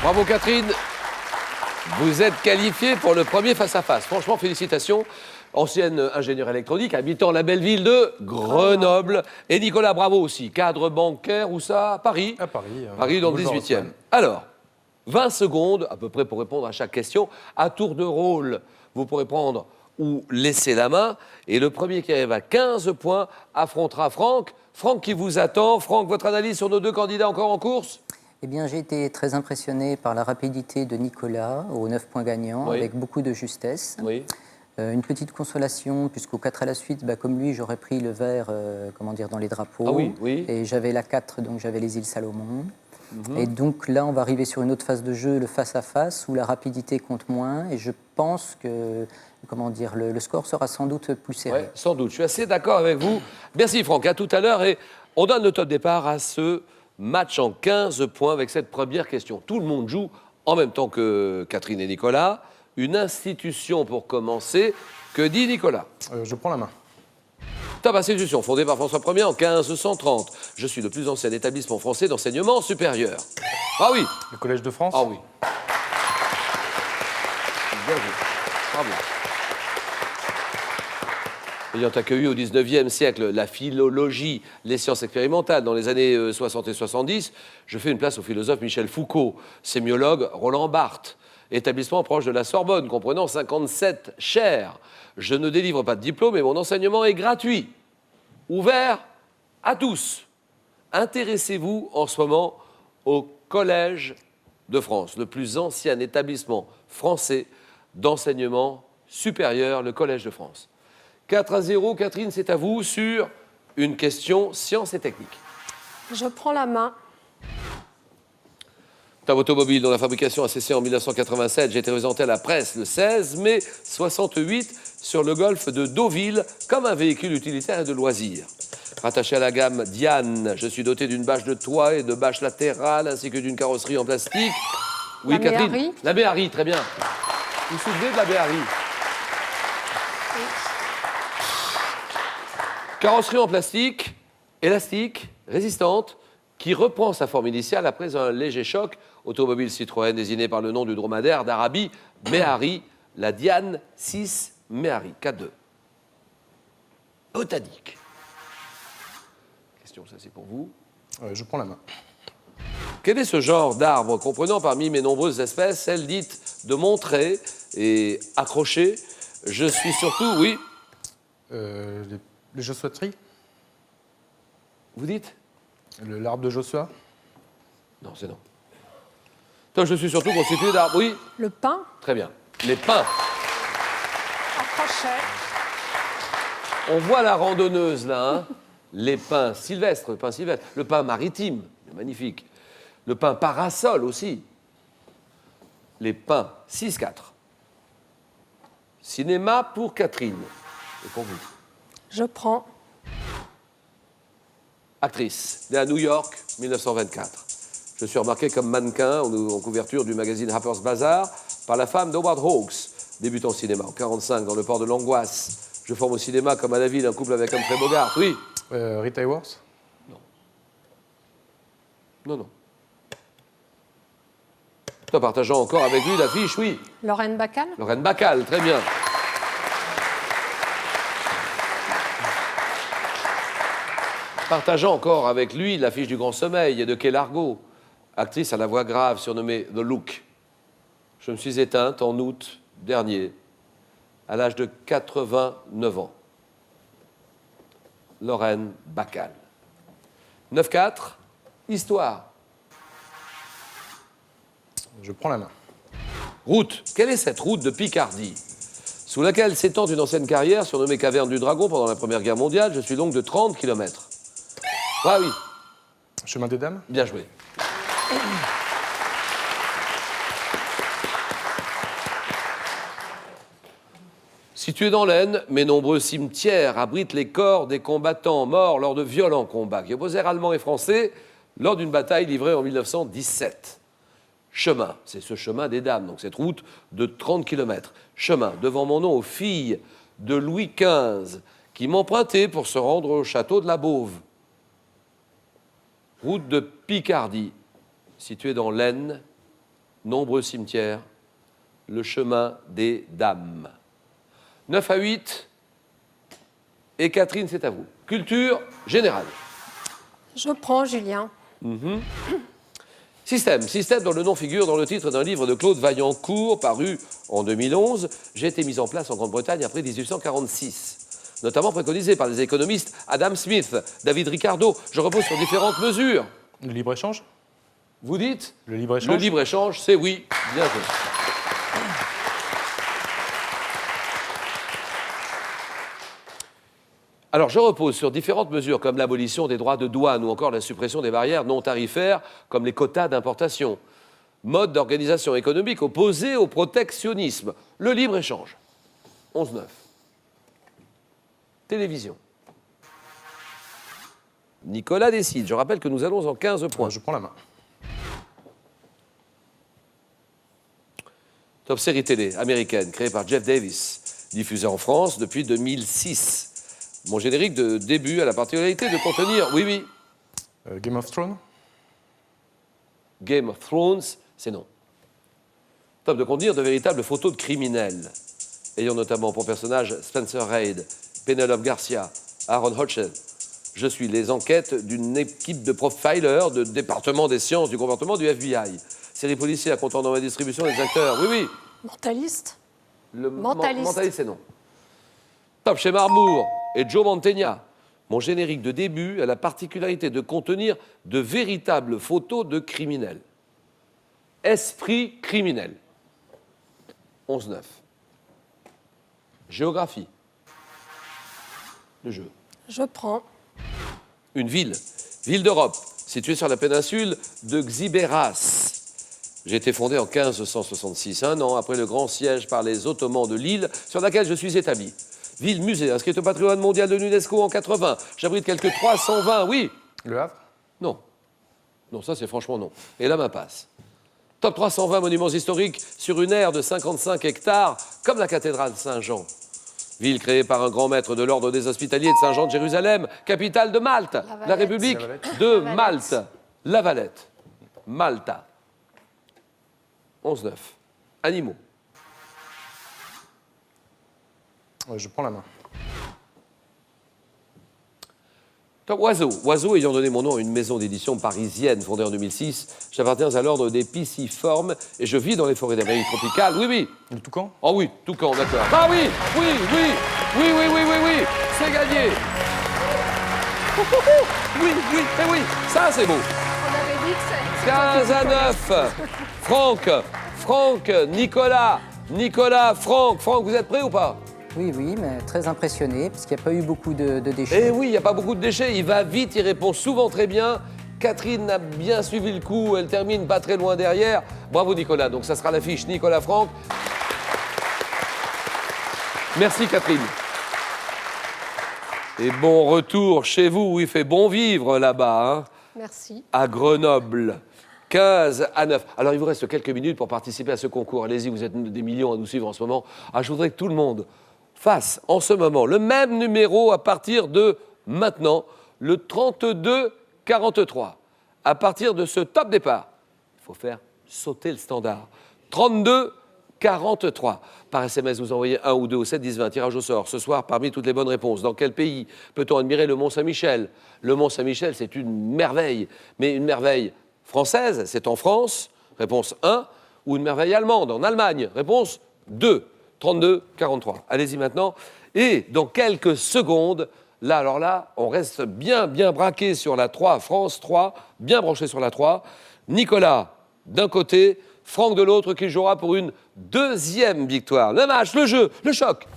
Bravo Catherine. Vous êtes qualifiée pour le premier face-à-face. Franchement, félicitations. Ancienne ingénieure électronique, habitant la belle ville de Grenoble. Et Nicolas, bravo aussi. Cadre bancaire, où ça? À Paris. À Paris. Paris dans le 18e. Alors, 20 secondes à peu près pour répondre à chaque question. À tour de rôle, vous pourrez prendre ou laisser la main. Et le premier qui arrive à 15 points affrontera Franck. Franck qui vous attend. Franck, votre analyse sur nos deux candidats encore en course? Eh bien, j'ai été très impressionné par la rapidité de Nicolas aux 9 points gagnants, Oui. avec beaucoup de justesse. Oui. Une petite consolation, puisqu'au 4 à la suite, comme lui, j'aurais pris le vert dans les drapeaux. Ah oui, oui. Et j'avais la 4, donc j'avais les îles Salomon. Et donc là, on va arriver sur une autre phase de jeu, le face-à-face, où la rapidité compte moins. Et je pense que le score sera sans doute plus serré. Ouais, sans doute. Je suis assez d'accord avec vous. Merci Franck. À tout à l'heure. Et on donne le top départ à ce match en 15 points avec cette première question. Tout le monde joue en même temps que Catherine et Nicolas. Une institution pour commencer. Que dit Nicolas? Je prends la main. Top institution, fondée par François Ier en 1530. Je suis le plus ancien établissement français d'enseignement supérieur. Ah oui. Le Collège de France. Ah oui. Bien vu. Bravo. Ayant accueilli au XIXe siècle la philologie, les sciences expérimentales dans les années 60 et 70, je fais une place au philosophe Michel Foucault, sémiologue Roland Barthes, établissement proche de la Sorbonne, comprenant 57 chaires. Je ne délivre pas de diplôme et mon enseignement est gratuit, ouvert à tous. Intéressez-vous en ce moment au Collège de France, le plus ancien établissement français d'enseignement supérieur, le Collège de France. 4-0, Catherine, c'est à vous sur une question sciences et techniques. Je prends la main. Top automobile dont la fabrication a cessé en 1987. J'ai été présenté à la presse le 16 mai 68 sur le golfe de Deauville comme un véhicule utilitaire et de loisirs. Rattaché à la gamme Diane, je suis doté d'une bâche de toit et de bâches latérales ainsi que d'une carrosserie en plastique. Oui, La Catherine. Méhari. La Méhari, très bien. Vous vous souvenez de la Méhari? Carrosserie en plastique, élastique, résistante, qui reprend sa forme initiale après un léger choc. Automobile Citroën désigné par le nom du dromadaire d'Arabie, Méhari, la Diane 6 Méhari, 4-2. Botanique. Question, ça c'est pour vous. Je prends la main. Quel est ce genre d'arbre comprenant parmi mes nombreuses espèces celle dite de montrer et accrocher? Je suis surtout, oui. Les Jossuateries. Vous dites? L'arbre de Joshua. Non, c'est non. Toi, je suis surtout constitué d'arbres. Oui, Le pain. très bien. Les pins. Accrochet. On voit la randonneuse là, hein. Les pins sylvestres, le pin sylvestre. Le pin maritime, magnifique. Le pin parasol aussi. Les pins 6-4. Cinéma pour Catherine. Et pour vous. Je prends. Actrice, née à New York, 1924. Je suis remarqué comme mannequin en couverture du magazine Harper's Bazaar par la femme d'Howard Hawks, débutant au cinéma en 1945 dans Le Port de l'Angoisse. Je forme au cinéma comme à la ville un couple avec Humphrey Bogart. Oui. Rita Hayworth. Non. Toi, partageant encore avec lui l'affiche, oui. Lorraine Bacal. Lorraine Bacal, très bien. Partageant encore avec lui l'affiche du Grand Sommeil et de Quai Largo, actrice à la voix grave surnommée The Look. Je me suis éteinte en août dernier, à l'âge de 89 ans. Lorraine Bacal. 9-4, histoire. Je prends la main. Route. Quelle est cette route de Picardie sous laquelle s'étend une ancienne carrière surnommée Caverne du Dragon pendant la Première Guerre mondiale? Je suis longue de 30 km. Ah oui, Chemin des Dames. bien joué. Situé dans l'Aisne, mes nombreux cimetières abritent les corps des combattants morts lors de violents combats qui opposèrent Allemands et Français lors d'une bataille livrée en 1917. Chemin, c'est ce chemin des dames, donc cette route de 30 km. Chemin, devant mon nom aux filles de Louis XV qui m'empruntaient pour se rendre au château de la Beauve. Route de Picardie, située dans l'Aisne, nombreux cimetières, le chemin des dames. 9 à 8. Et Catherine, c'est à vous. Culture générale. Je prends Julien. Système dont le nom figure dans le titre d'un livre de Claude Vaillancourt, paru en 2011. J'ai été mis en place en Grande-Bretagne après 1846. Notamment préconisé par les économistes Adam Smith, David Ricardo. Je repose sur différentes mesures. Le libre-échange? Vous dites? Le libre-échange? Le libre-échange, c'est oui. Bien joué. Alors, je repose sur différentes mesures comme l'abolition des droits de douane ou encore la suppression des barrières non tarifaires comme les quotas d'importation. Mode d'organisation économique opposé au protectionnisme. Le libre-échange. 11-9. Télévision. Nicolas décide. Je rappelle que nous allons en 15 points. Je prends la main. Top série télé américaine créée par Jeff Davis, diffusée en France depuis 2006. Mon générique de début a la particularité de contenir, oui, Game of Thrones? Game of Thrones, c'est non. Top de contenir de véritables photos de criminels, ayant notamment pour personnages Spencer Reid, Penelope Garcia, Aaron Hodgson. Je suis les enquêtes d'une équipe de profilers de département des sciences du comportement du FBI. Série policière comptant dans ma distribution des acteurs, oui. Mentaliste. Le Mentaliste. Mentaliste, c'est non. Top chez Marmour et Joe Mantegna. Mon générique de début a la particularité de contenir de véritables photos de criminels. Esprit criminel. 11-9. Géographie. Le jeu. Je prends. Une ville d'Europe, située sur la péninsule de Xibéras. J'ai été fondée en 1566, un an après le grand siège par les Ottomans de l'île sur laquelle je suis établi. Ville-musée, inscrite au patrimoine mondial de l'UNESCO en 80. J'abrite quelques 320, oui. Le Havre? Non. Non, ça c'est franchement non. Et là, ma passe. Top 320 monuments historiques sur une aire de 55 hectares, comme la cathédrale Saint-Jean. Ville créée par un grand maître de l'ordre des Hospitaliers de Saint-Jean de Jérusalem, capitale de Malte, la République de Malte. La Valette. Malta. 11-9. Animaux. Je prends la main. Top oiseaux. Oiseaux ayant donné mon nom à une maison d'édition parisienne fondée en 2006. J'appartiens à l'ordre des pisciformes et je vis dans les forêts d'Amérique tropicale. Oui. Le toucan? Oh oui, toucan, d'accord. Ah oui, oui, c'est gagné. Oui, ça c'est beau. On avait dit que c'est 15 à 9. Franck, Nicolas, Franck, vous êtes prêts ou pas? Oui, mais très impressionné, parce qu'il n'y a pas eu beaucoup de déchets. Eh oui, il n'y a pas beaucoup de déchets, il va vite, il répond souvent très bien. Catherine a bien suivi le coup, elle termine pas très loin derrière. Bravo Nicolas, donc ça sera l'affiche Nicolas-Franck. Merci Catherine. Et bon retour chez vous, où il fait bon vivre là-bas, hein, Merci. à Grenoble. 15 à 9. Alors, il vous reste quelques minutes pour participer à ce concours. Allez-y, vous êtes des millions à nous suivre en ce moment. Ah, je voudrais que tout le monde fasse en ce moment le même numéro à partir de maintenant, le 32-43. À partir de ce top départ, il faut faire sauter le standard. 32-43. Par SMS, vous envoyez 1 ou 2 au 7 10 20. Tirage au sort. Ce soir, parmi toutes les bonnes réponses, dans quel pays peut-on admirer le Mont Saint-Michel? Le Mont Saint-Michel, c'est une merveille. Mais une merveille française, c'est en France, réponse 1, ou une merveille allemande, en Allemagne, réponse 2, 32-43. Allez-y maintenant. Et dans quelques secondes, là, on reste bien braqué sur la 3, France 3, bien branché sur la 3. Nicolas, d'un côté, Franck de l'autre, qui jouera pour une deuxième victoire. Le match, le jeu, le choc.